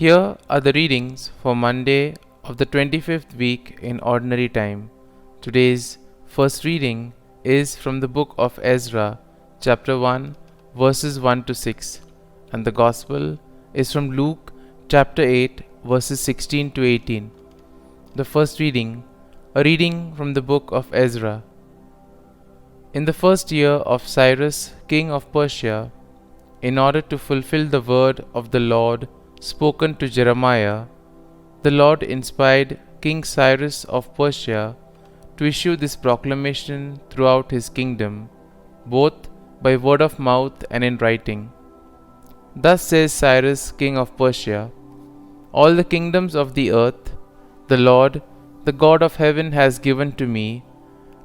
Here are the readings for Monday of the 25th week in Ordinary Time. Today's first reading is from the book of Ezra, chapter 1, verses 1 to 6, and the Gospel is from Luke, chapter 8, verses 16 to 18. The first reading, a reading from the book of Ezra. In the first year of Cyrus, king of Persia, in order to fulfill the word of the Lord spoken to Jeremiah, the Lord inspired King Cyrus of Persia to issue this proclamation throughout his kingdom, both by word of mouth and in writing. Thus says Cyrus, king of Persia, all the kingdoms of the earth, the Lord, the God of heaven, has given to me,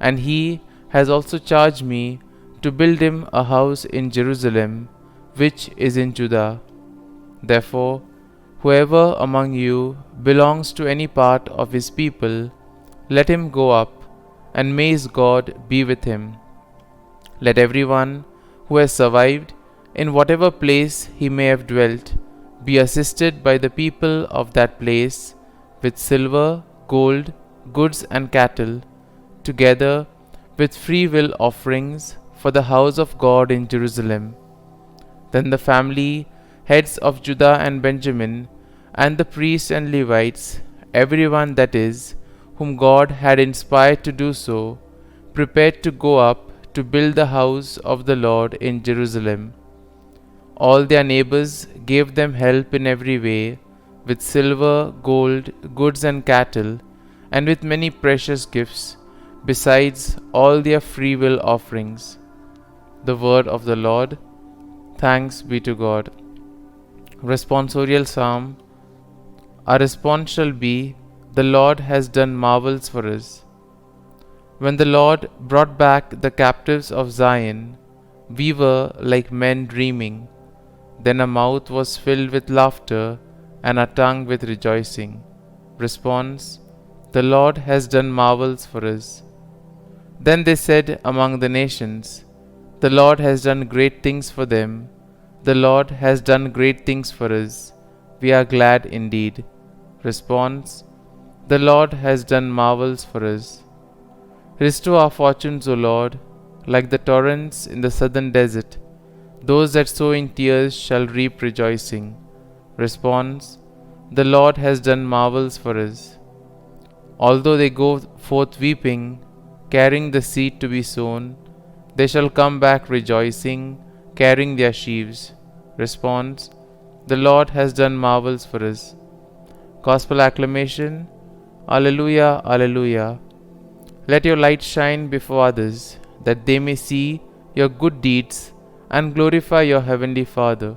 and he has also charged me to build him a house in Jerusalem, which is in Judah. Therefore, whoever among you belongs to any part of his people, let him go up, and may his God be with him. Let everyone who has survived, in whatever place he may have dwelt, be assisted by the people of that place with silver, gold, goods and cattle, together with free will offerings for the house of God in Jerusalem. Then the family heads of Judah and Benjamin, and the priests and Levites, everyone that is, whom God had inspired to do so, prepared to go up to build the house of the Lord in Jerusalem. All their neighbors gave them help in every way, with silver, gold, goods and cattle, and with many precious gifts, besides all their free will offerings. The word of the Lord. Thanks be to God. Responsorial Psalm. Our response shall be, the Lord has done marvels for us. When the Lord brought back the captives of Zion, we were like men dreaming. Then our mouth was filled with laughter, and our tongue with rejoicing. Response. The Lord has done marvels for us. Then they said among the nations, the Lord has done great things for them. The Lord has done great things for us. We are glad indeed. Response. The Lord has done marvels for us. Restore our fortunes, O Lord, like the torrents in the southern desert. Those that sow in tears shall reap rejoicing. Response. The Lord has done marvels for us. Although they go forth weeping, carrying the seed to be sown, they shall come back rejoicing, carrying their sheaves. Response. The Lord has done marvels for us. Gospel acclamation. Alleluia, Alleluia. Let your light shine before others, that they may see your good deeds and glorify your heavenly Father.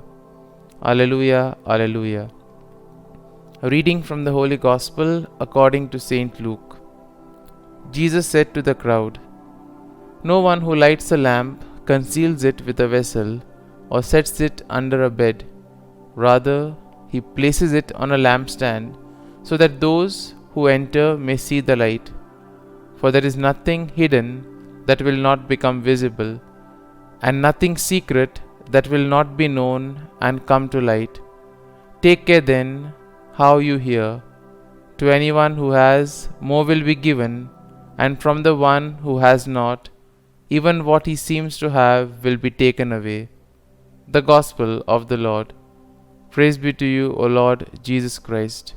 Alleluia, Alleluia. A reading from the Holy Gospel according to Saint Luke. Jesus said to the crowd, no one who lights a lamp conceals it with a vessel or sets it under a bed. Rather, he places it on a lampstand, so that those who enter may see the light. For there is nothing hidden that will not become visible, and nothing secret that will not be known and come to light. Take care then how you hear. To anyone who has, more will be given, and from the one who has not, even what he seems to have will be taken away. The Gospel of the Lord. Praise be to you, O Lord Jesus Christ.